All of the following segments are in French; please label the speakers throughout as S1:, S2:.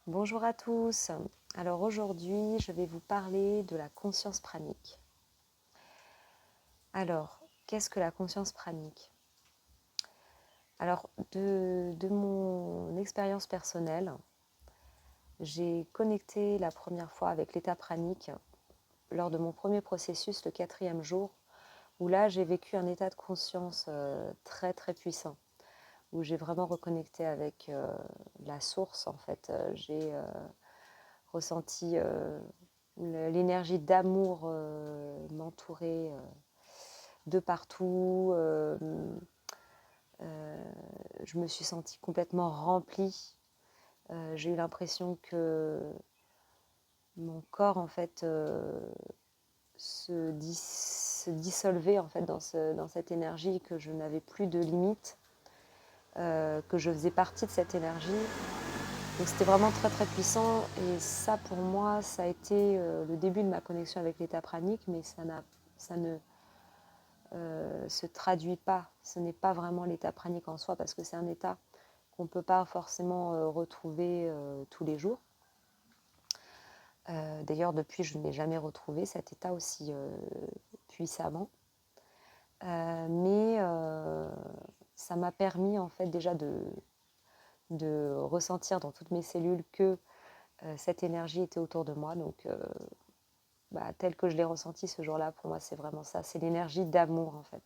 S1: Bonjour à tous. Alors aujourd'hui, je vais vous parler de la conscience pranique. Alors, qu'est-ce que la conscience pranique? Alors, de mon expérience personnelle, j'ai connecté la première fois avec l'état pranique lors de mon premier processus, le 4e jour, où là, j'ai vécu un état de conscience très très puissant, où j'ai vraiment reconnecté avec la source en fait. J'ai ressenti l'énergie d'amour m'entourer de partout. Je me suis sentie complètement remplie. J'ai eu l'impression que mon corps en fait se dissolvait en fait dans cette énergie, que je n'avais plus de limites, que je faisais partie de cette énergie. Donc c'était vraiment très très puissant, et ça pour moi ça a été le début de ma connexion avec l'état pranique, mais ça ne se traduit pas, ce n'est pas vraiment l'état pranique en soi, parce que c'est un état qu'on ne peut pas forcément retrouver tous les jours. D'ailleurs depuis je ne l'ai jamais retrouvé cet état aussi puissamment, mais ça m'a permis en fait déjà de ressentir dans toutes mes cellules que cette énergie était autour de moi. Donc telle que je l'ai ressentie ce jour-là, pour moi c'est vraiment ça, c'est l'énergie d'amour en fait.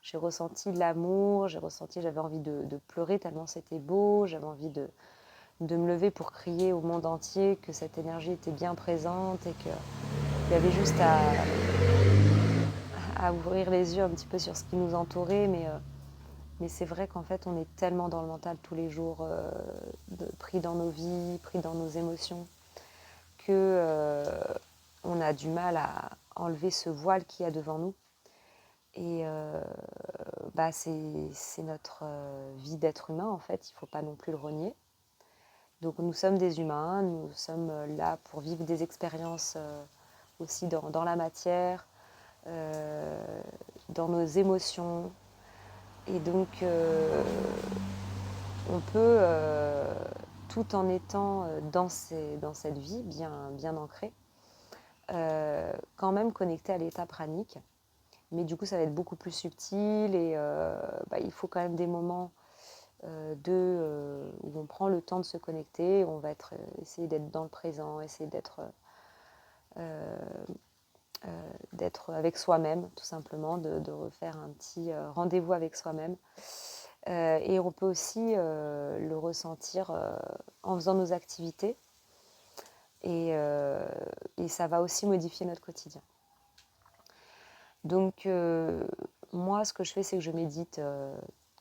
S1: J'ai ressenti l'amour, j'avais envie de pleurer tellement c'était beau, j'avais envie de me lever pour crier au monde entier que cette énergie était bien présente, et qu'il y avait juste à ouvrir les yeux un petit peu sur ce qui nous entourait. Mais c'est vrai qu'en fait on est tellement dans le mental tous les jours, pris dans nos vies, pris dans nos émotions, que on a du mal à enlever ce voile qu'il y a devant nous. Et c'est notre vie d'être humain en fait, il ne faut pas non plus le renier. Donc nous sommes des humains, nous sommes là pour vivre des expériences aussi dans la matière, dans nos émotions. Et donc on peut, tout en étant dans cette vie bien ancrée, quand même connecter à l'état pranique. Mais du coup, ça va être beaucoup plus subtil, et il faut quand même des moments où on prend le temps de se connecter, où on va essayer d'être dans le présent, essayer d'être avec soi-même, tout simplement, de refaire un petit rendez-vous avec soi-même. Et on peut aussi le ressentir en faisant nos activités, et ça va aussi modifier notre quotidien. Donc moi, ce que je fais, c'est que je médite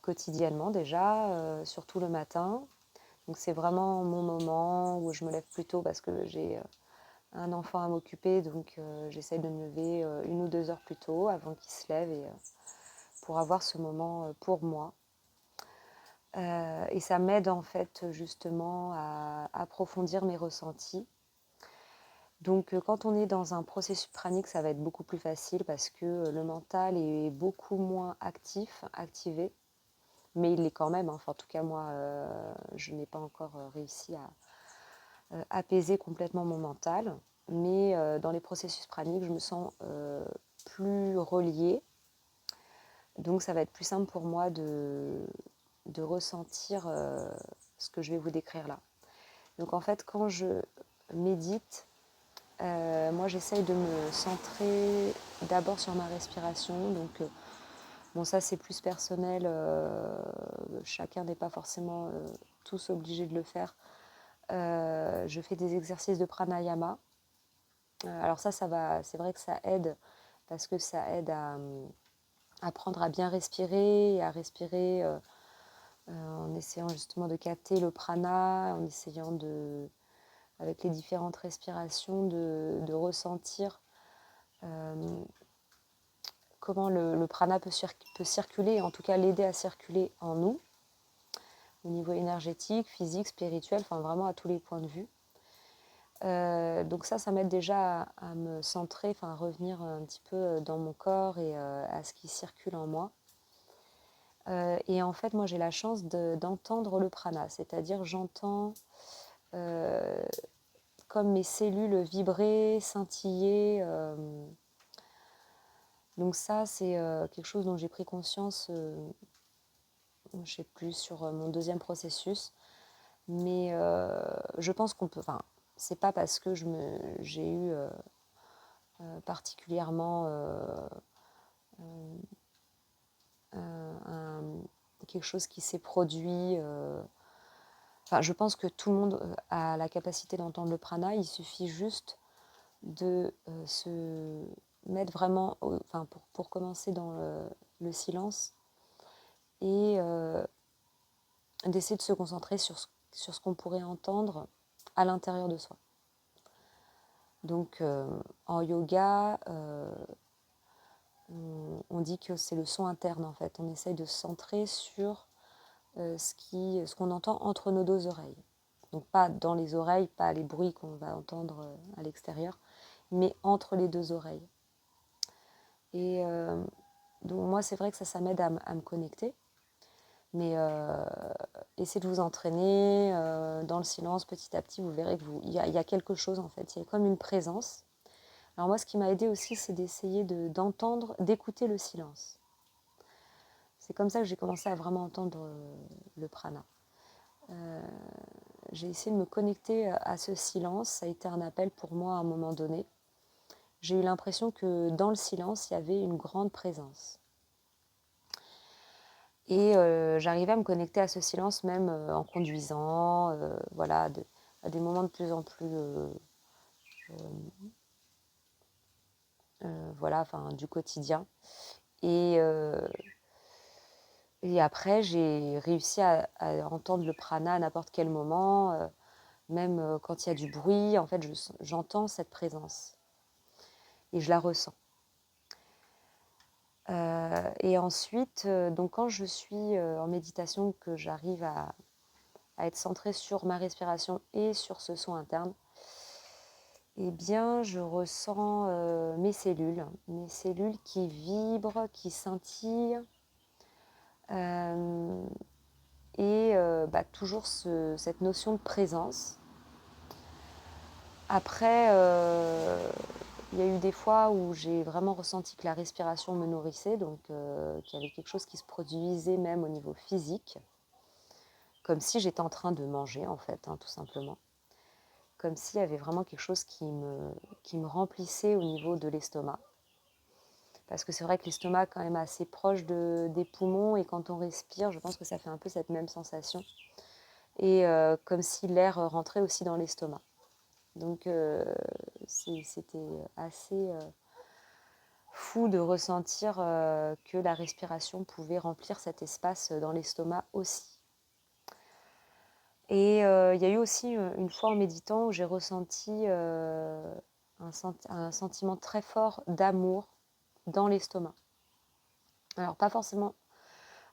S1: quotidiennement déjà, surtout le matin. Donc c'est vraiment mon moment où je me lève plus tôt, parce que j'ai un enfant à m'occuper, donc j'essaye de me lever 1 ou 2 heures plus tôt avant qu'il se lève, et pour avoir ce moment pour moi. Et ça m'aide en fait justement à approfondir mes ressentis. Donc quand on est dans un processus pranique, ça va être beaucoup plus facile, parce que le mental est beaucoup moins activé, mais il l'est quand même. Enfin, en tout cas, moi, je n'ai pas encore réussi à apaiser complètement mon mental. Mais dans les processus praniques, je me sens plus reliée. Donc ça va être plus simple pour moi de ressentir ce que je vais vous décrire là. Donc en fait, quand je médite, moi j'essaye de me centrer d'abord sur ma respiration. Donc bon, ça c'est plus personnel, chacun n'est pas forcément tous obligés de le faire. Je fais des exercices de pranayama. Alors ça va, c'est vrai que ça aide, parce que ça aide à apprendre à bien respirer, et à respirer en essayant justement de capter le prana, en essayant avec les différentes respirations, de ressentir comment le prana peut circuler, en tout cas l'aider à circuler en nous, au niveau énergétique, physique, spirituel, enfin vraiment à tous les points de vue. Donc ça m'aide déjà à me centrer, enfin à revenir un petit peu dans mon corps, et à ce qui circule en moi. Et en fait, moi j'ai la chance d'entendre le prana, c'est-à-dire j'entends comme mes cellules vibraient, scintillaient. Donc ça, c'est quelque chose dont j'ai pris conscience, je ne sais plus, sur mon deuxième processus. Mais je pense qu'on peut... Enfin, c'est pas parce que j'ai eu particulièrement quelque chose qui s'est produit. Enfin, je pense que tout le monde a la capacité d'entendre le prana. Il suffit juste de se mettre vraiment, enfin, pour commencer dans le silence et d'essayer de se concentrer sur ce qu'on pourrait entendre à l'intérieur de soi. Donc en yoga, on dit que c'est le son interne en fait. On essaye de se centrer sur ce qu'on entend entre nos deux oreilles. Donc pas dans les oreilles, pas les bruits qu'on va entendre à l'extérieur, mais entre les deux oreilles. Et donc moi c'est vrai que ça m'aide à me connecter. Mais essayez de vous entraîner dans le silence petit à petit, vous verrez qu'il y a quelque chose en fait, il y a comme une présence. Alors moi ce qui m'a aidé aussi c'est d'essayer d'entendre, d'écouter le silence. C'est comme ça que j'ai commencé à vraiment entendre le prana. J'ai essayé de me connecter à ce silence, ça a été un appel pour moi à un moment donné. J'ai eu l'impression que dans le silence il y avait une grande présence. Et j'arrivais à me connecter à ce silence même en conduisant, voilà, à des moments de plus en plus, voilà, enfin, du quotidien. Et après, j'ai réussi à entendre le prana à n'importe quel moment, même quand il y a du bruit, en fait, j'entends cette présence et je la ressens. Et ensuite, donc quand je suis en méditation, que j'arrive à être centrée sur ma respiration et sur ce son interne, eh bien, je ressens mes cellules qui vibrent, qui scintillent, et toujours cette notion de présence. Après, il y a eu des fois où j'ai vraiment ressenti que la respiration me nourrissait, donc qu'il y avait quelque chose qui se produisait même au niveau physique, comme si j'étais en train de manger en fait, hein, tout simplement. Comme s'il y avait vraiment quelque chose qui me remplissait au niveau de l'estomac. Parce que c'est vrai que l'estomac est quand même assez proche des poumons et quand on respire, je pense que ça fait un peu cette même sensation. Et comme si l'air rentrait aussi dans l'estomac. Donc c'était assez fou de ressentir que la respiration pouvait remplir cet espace dans l'estomac aussi. Et il y a eu aussi une fois en méditant où j'ai ressenti un sentiment très fort d'amour dans l'estomac. Alors pas forcément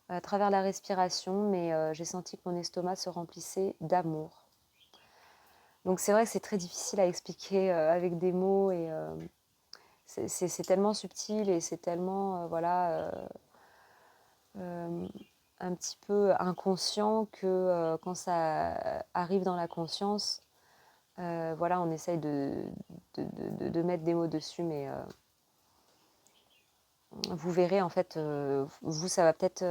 S1: à travers la respiration, mais j'ai senti que mon estomac se remplissait d'amour. Donc c'est vrai que c'est très difficile à expliquer avec des mots et c'est tellement subtil et c'est tellement un petit peu inconscient que quand ça arrive dans la conscience, voilà, on essaye de mettre des mots dessus, mais vous verrez en fait, vous ça va peut-être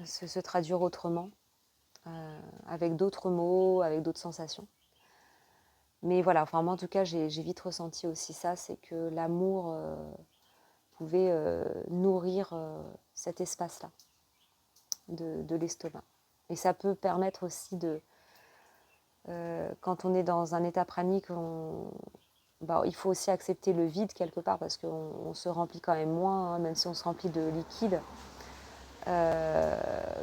S1: se traduire autrement, avec d'autres mots, avec d'autres sensations. Mais voilà, enfin moi en tout cas j'ai vite ressenti aussi ça, c'est que l'amour pouvait nourrir cet espace-là de l'estomac. Et ça peut permettre aussi quand on est dans un état pranique, il faut aussi accepter le vide quelque part parce qu'on se remplit quand même moins, hein, même si on se remplit de liquide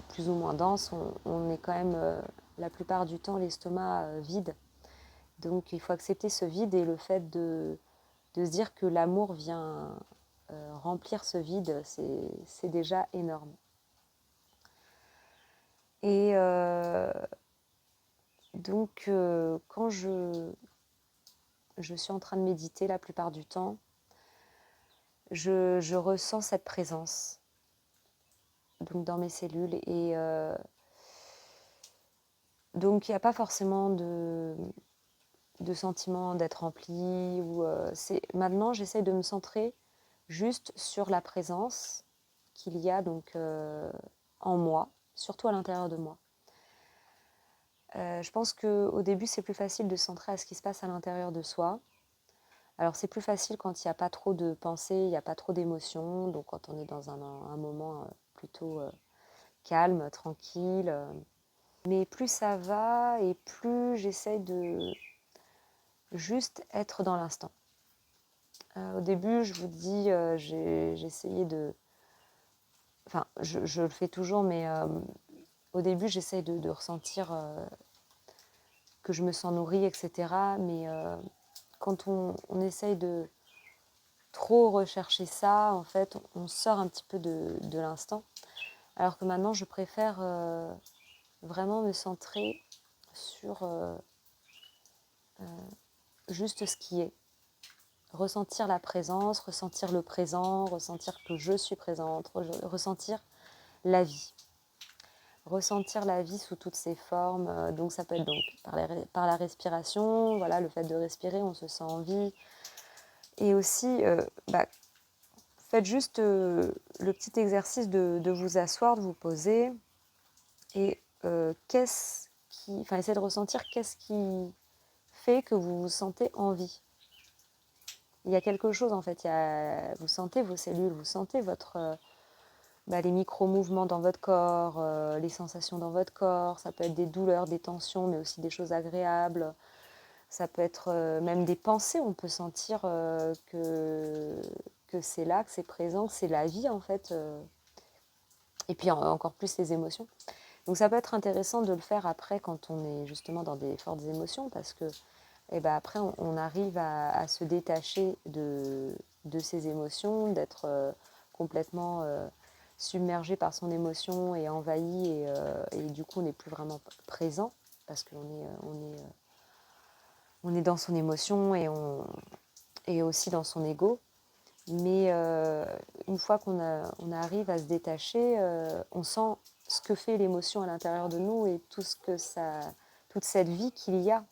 S1: plus ou moins dense, on est quand même la plupart du temps l'estomac vide. Donc il faut accepter ce vide et le fait de se dire que l'amour vient remplir ce vide, c'est déjà énorme. Et donc quand je suis en train de méditer la plupart du temps, je ressens cette présence donc dans mes cellules et donc il n'y a pas forcément de sentiment d'être rempli. Maintenant, j'essaie de me centrer juste sur la présence qu'il y a donc en moi, surtout à l'intérieur de moi. Je pense qu'au début, c'est plus facile de se centrer à ce qui se passe à l'intérieur de soi. Alors c'est plus facile quand il n'y a pas trop de pensées, il n'y a pas trop d'émotions, donc quand on est dans un moment plutôt calme, tranquille. Mais plus ça va et plus j'essaye de juste être dans l'instant. Au début, je vous dis, j'ai essayé de... Enfin, je le fais toujours, mais au début, j'essaye de ressentir que je me sens nourrie, etc. Mais quand on essaye de trop rechercher ça, en fait, on sort un petit peu de l'instant. Alors que maintenant, je préfère vraiment me centrer sur juste ce qui est. Ressentir la présence, ressentir le présent, ressentir que je suis présente, ressentir la vie. Ressentir la vie sous toutes ses formes. Donc ça peut être donc par la respiration, voilà, le fait de respirer, on se sent en vie. Et aussi, faites juste le petit exercice de vous asseoir, de vous poser. Et essayez de ressentir qu'est-ce qui fait que vous vous sentez en vie. Il y a quelque chose en fait, vous sentez vos cellules, vous sentez les micro-mouvements dans votre corps, les sensations dans votre corps, ça peut être des douleurs, des tensions, mais aussi des choses agréables, ça peut être même des pensées, on peut sentir que c'est là, que c'est présent, que c'est la vie en fait, et puis encore plus les émotions. Donc ça peut être intéressant de le faire après quand on est justement dans des fortes émotions, parce que après on arrive à se détacher de ces émotions, d'être complètement submergé par son émotion et envahi, et du coup on n'est plus vraiment présent parce on est dans son émotion et aussi dans son ego. Mais une fois on arrive à se détacher, on sent ce que fait l'émotion à l'intérieur de nous et toute cette vie qu'il y a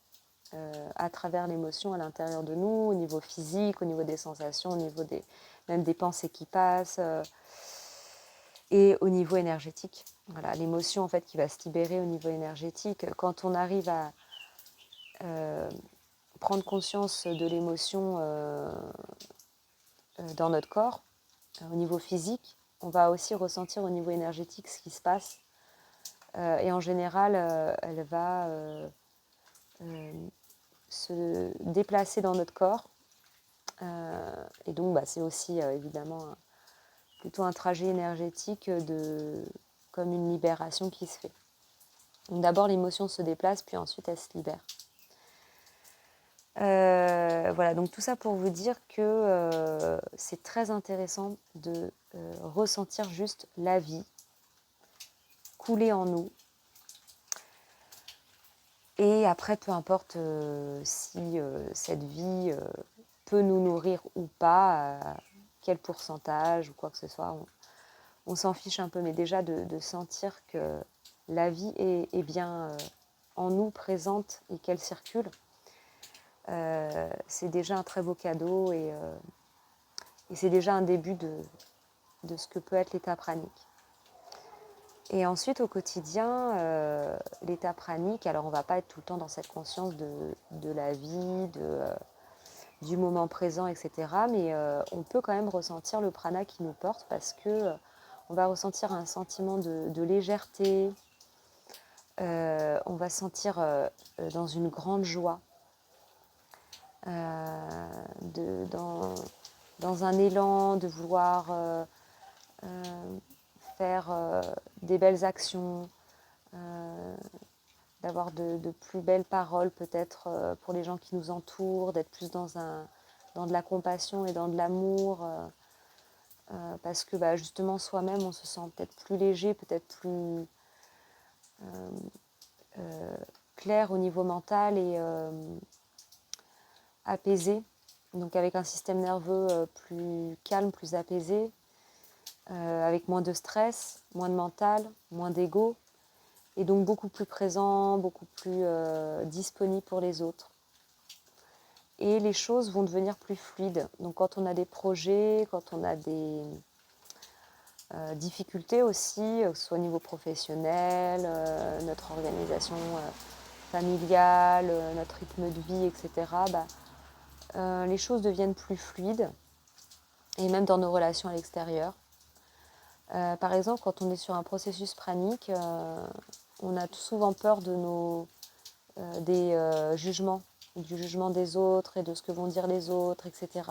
S1: à travers l'émotion à l'intérieur de nous, au niveau physique, au niveau des sensations, au niveau même des pensées qui passent, et au niveau énergétique. Voilà, l'émotion en fait qui va se libérer au niveau énergétique. Quand on arrive à prendre conscience de l'émotion dans notre corps, au niveau physique, on va aussi ressentir au niveau énergétique ce qui se passe. Et en général, elle va se déplacer dans notre corps. Et donc, c'est aussi évidemment plutôt un trajet énergétique comme une libération qui se fait. Donc d'abord, l'émotion se déplace, puis ensuite, elle se libère. Voilà, donc tout ça pour vous dire que c'est très intéressant de ressentir juste la vie couler en nous. Et après, peu importe si cette vie peut nous nourrir ou pas, quel pourcentage ou quoi que ce soit, on s'en fiche un peu, mais déjà de sentir que la vie est bien en nous, présente et qu'elle circule, c'est déjà un très beau cadeau et c'est déjà un début de ce que peut être l'état pranique. Et ensuite, au quotidien, l'état pranique, alors on ne va pas être tout le temps dans cette conscience de la vie, du moment présent, etc. Mais on peut quand même ressentir le prana qui nous porte parce que on va ressentir un sentiment de légèreté, on va se sentir dans une grande joie, dans un élan de vouloir faire des belles actions, d'avoir de plus belles paroles peut-être pour les gens qui nous entourent, d'être plus dans de la compassion et dans de l'amour, parce que justement soi-même on se sent peut-être plus léger, peut-être plus clair au niveau mental et apaisé, donc avec un système nerveux plus calme, plus apaisé, avec moins de stress, moins de mental, moins d'ego, et donc beaucoup plus présent, beaucoup plus disponible pour les autres. et les choses vont devenir plus fluides. Donc quand on a des projets, quand on a des difficultés aussi, que ce soit au niveau professionnel, notre organisation familiale, notre rythme de vie, etc., les choses deviennent plus fluides, et même dans nos relations à l'extérieur. Par exemple, quand on est sur un processus pranique, on a souvent peur des jugements, du jugement des autres et de ce que vont dire les autres, etc.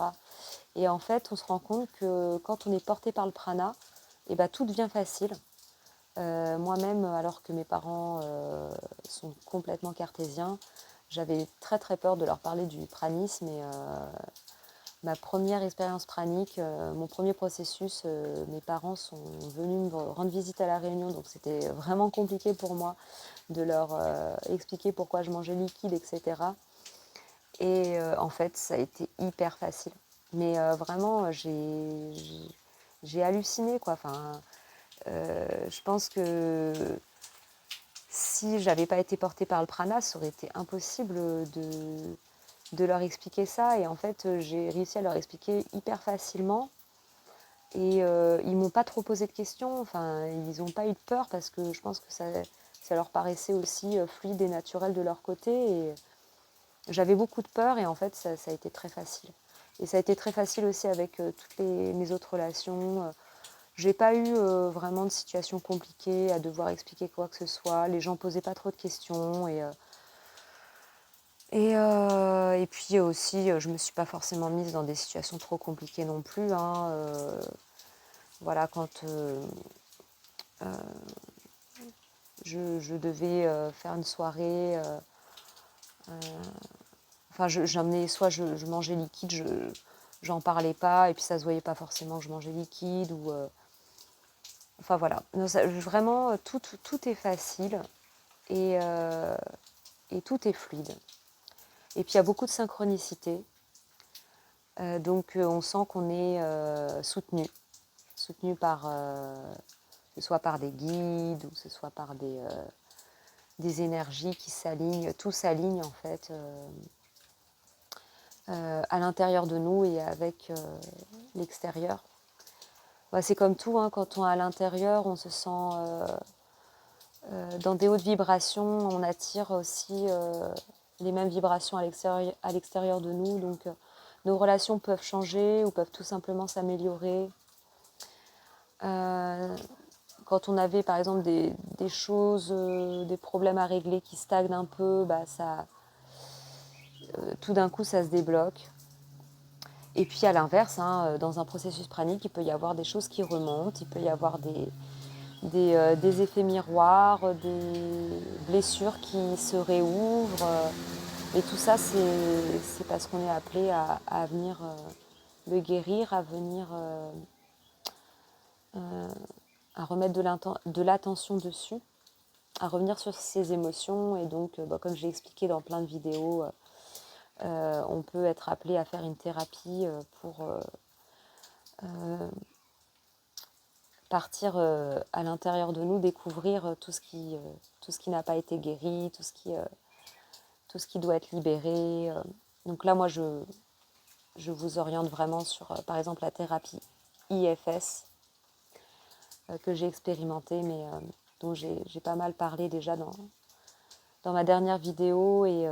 S1: Et en fait, on se rend compte que quand on est porté par le prana, tout devient facile. Moi-même, alors que mes parents sont complètement cartésiens, j'avais très très peur de leur parler du pranisme, et ma première expérience pranique, mon premier processus, mes parents sont venus me rendre visite à La Réunion, donc c'était vraiment compliqué pour moi de leur expliquer pourquoi je mangeais liquide, etc. Et en fait, ça a été hyper facile. Mais vraiment, j'ai halluciné, quoi. Enfin, je pense que si j'avais pas été portée par le prana, ça aurait été impossible de leur expliquer ça. Et en fait, j'ai réussi à leur expliquer hyper facilement. Et ils m'ont pas trop posé de questions. Enfin, ils n'ont pas eu de peur, parce que je pense que ça leur paraissait aussi fluide et naturel de leur côté. Et j'avais beaucoup de peur, et en fait, ça a été très facile. Et ça a été très facile aussi avec toutes mes autres relations. J'ai pas eu vraiment de situation compliquée à devoir expliquer quoi que ce soit. Les gens posaient pas trop de questions, et puis aussi, je me suis pas forcément mise dans des situations trop compliquées non plus, hein. Voilà, quand je devais faire une soirée, enfin, j'amenais, soit je mangeais liquide, j'en parlais pas, et puis ça se voyait pas forcément que je mangeais liquide, ou enfin voilà. Non, vraiment, tout est facile, et, et tout est fluide. Et puis il y a beaucoup de synchronicité, donc on sent qu'on est soutenu par, que ce soit par des guides, ou que ce soit par des énergies qui s'alignent. Tout s'aligne en fait à l'intérieur de nous et avec l'extérieur. C'est comme tout, hein, quand on est à l'intérieur, on se sent dans des hautes vibrations, on attire aussi les mêmes vibrations à l'extérieur de nous. Donc nos relations peuvent changer ou peuvent tout simplement s'améliorer. Quand on avait par exemple des choses, des problèmes à régler qui stagnent un peu, tout d'un coup ça se débloque. Et puis à l'inverse, hein, dans un processus pranique, il peut y avoir des choses qui remontent, il peut y avoir des effets miroirs, des blessures qui se réouvrent. Et tout ça, c'est parce qu'on est appelé à venir le guérir, à venir à remettre de l'attention dessus, à revenir sur ses émotions. Et donc, comme je l'ai expliqué dans plein de vidéos, on peut être appelé à faire une thérapie pour partir à l'intérieur de nous, découvrir tout ce qui n'a pas été guéri, tout ce qui doit être libéré. Donc là, moi, je vous oriente vraiment sur, par exemple, la thérapie IFS que j'ai expérimentée, mais dont j'ai pas mal parlé déjà dans ma dernière vidéo. Et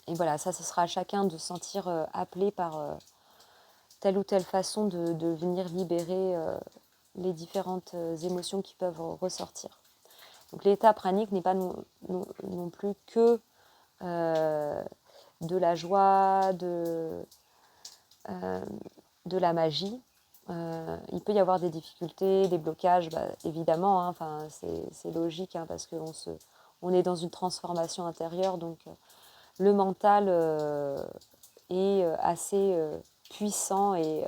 S1: voilà, ça, ce sera à chacun de se sentir appelé par telle ou telle façon de venir libérer les différentes émotions qui peuvent ressortir. Donc l'état pranique n'est pas non plus que de la joie, de la magie. Il peut y avoir des difficultés, des blocages, évidemment, hein, enfin, c'est logique, hein, parce qu'on est dans une transformation intérieure, donc le mental est assez puissant, et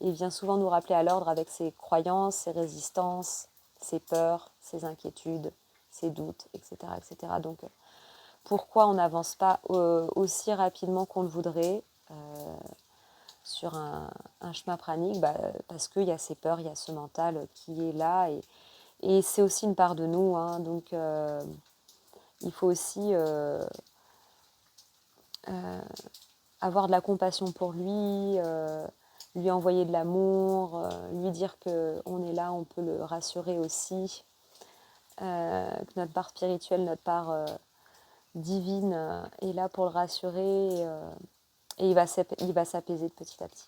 S1: vient souvent nous rappeler à l'ordre avec ses croyances, ses résistances, ses peurs, ses inquiétudes, ses doutes, etc. etc. Donc pourquoi on n'avance pas aussi rapidement qu'on le voudrait sur un chemin pranique, parce qu'il y a ces peurs, il y a ce mental qui est là, et c'est aussi une part de nous, hein, donc il faut aussi avoir de la compassion pour lui, lui envoyer de l'amour, lui dire qu'on est là, on peut le rassurer aussi, que notre part spirituelle, notre part divine est là pour le rassurer et il va s'apaiser de petit à petit.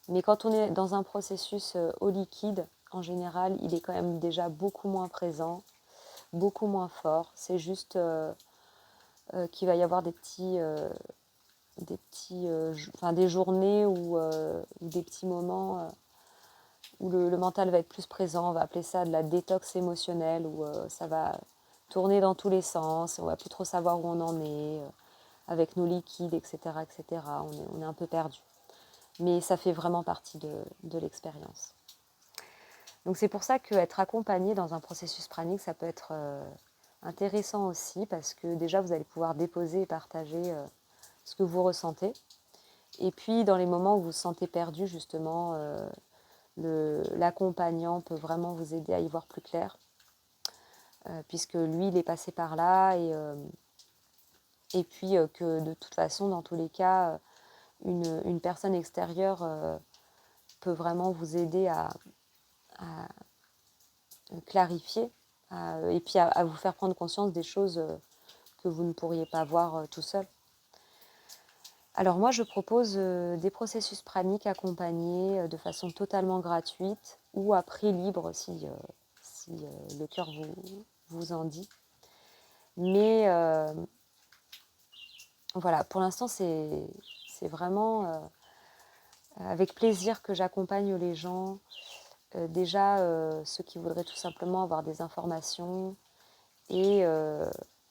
S1: Mais quand on est dans un processus au liquide, en général, il est quand même déjà beaucoup moins présent, beaucoup moins fort. C'est juste qu'il va y avoir des journées ou des petits moments où le mental va être plus présent. On va appeler ça de la détox émotionnelle, où ça va tourner dans tous les sens, on va plus trop savoir où on en est, avec nos liquides, etc. etc. On est un peu perdu. Mais ça fait vraiment partie de l'expérience. Donc c'est pour ça qu'être accompagné dans un processus pranique, ça peut être intéressant aussi, parce que déjà vous allez pouvoir déposer et partager ce que vous ressentez. Et puis dans les moments où vous vous sentez perdu, justement, l'accompagnant peut vraiment vous aider à y voir plus clair, puisque lui, il est passé par là, et puis que de toute façon, dans tous les cas, une personne extérieure peut vraiment vous aider à clarifier et puis à vous faire prendre conscience des choses que vous ne pourriez pas voir tout seul. Alors moi, je propose des processus praniques accompagnés de façon totalement gratuite ou à prix libre si le cœur vous en dit. Mais voilà, pour l'instant, c'est vraiment avec plaisir que j'accompagne les gens. Déjà, ceux qui voudraient tout simplement avoir des informations et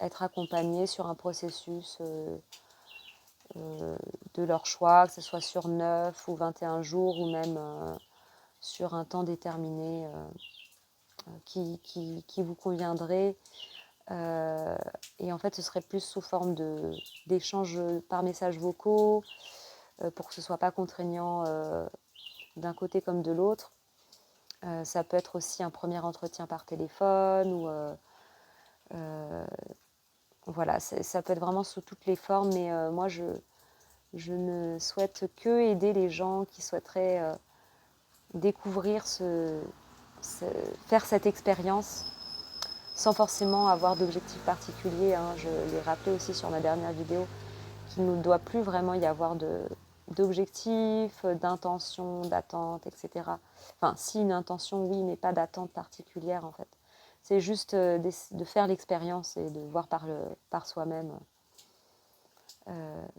S1: être accompagnés sur un processus de leur choix, que ce soit sur 9 ou 21 jours ou même sur un temps déterminé qui vous conviendrait. Et en fait, ce serait plus sous forme d'échanges par messages vocaux pour que ce ne soit pas contraignant d'un côté comme de l'autre. Ça peut être aussi un premier entretien par téléphone ou voilà, ça peut être vraiment sous toutes les formes, mais moi je ne souhaite que aider les gens qui souhaiteraient découvrir faire cette expérience sans forcément avoir d'objectif particulier. Hein. Je l'ai rappelé aussi sur ma dernière vidéo qu'il ne doit plus vraiment y avoir d'objectifs, d'intention, d'attente, etc. Enfin, si une intention, oui, mais pas d'attente particulière en fait. C'est juste de faire l'expérience et de voir par soi-même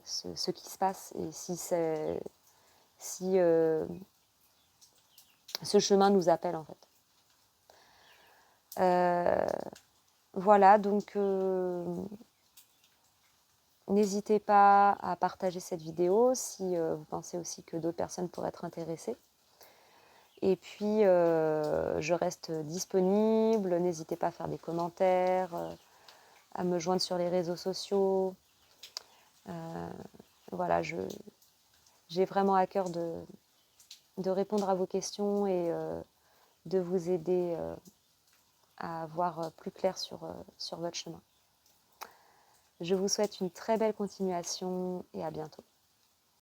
S1: ce qui se passe et si ce chemin nous appelle en fait. Voilà, donc n'hésitez pas à partager cette vidéo si vous pensez aussi que d'autres personnes pourraient être intéressées. Et puis, je reste disponible. N'hésitez pas à faire des commentaires, à me joindre sur les réseaux sociaux. Voilà, j'ai vraiment à cœur de répondre à vos questions et de vous aider à voir plus clair sur votre chemin. Je vous souhaite une très belle continuation et à bientôt.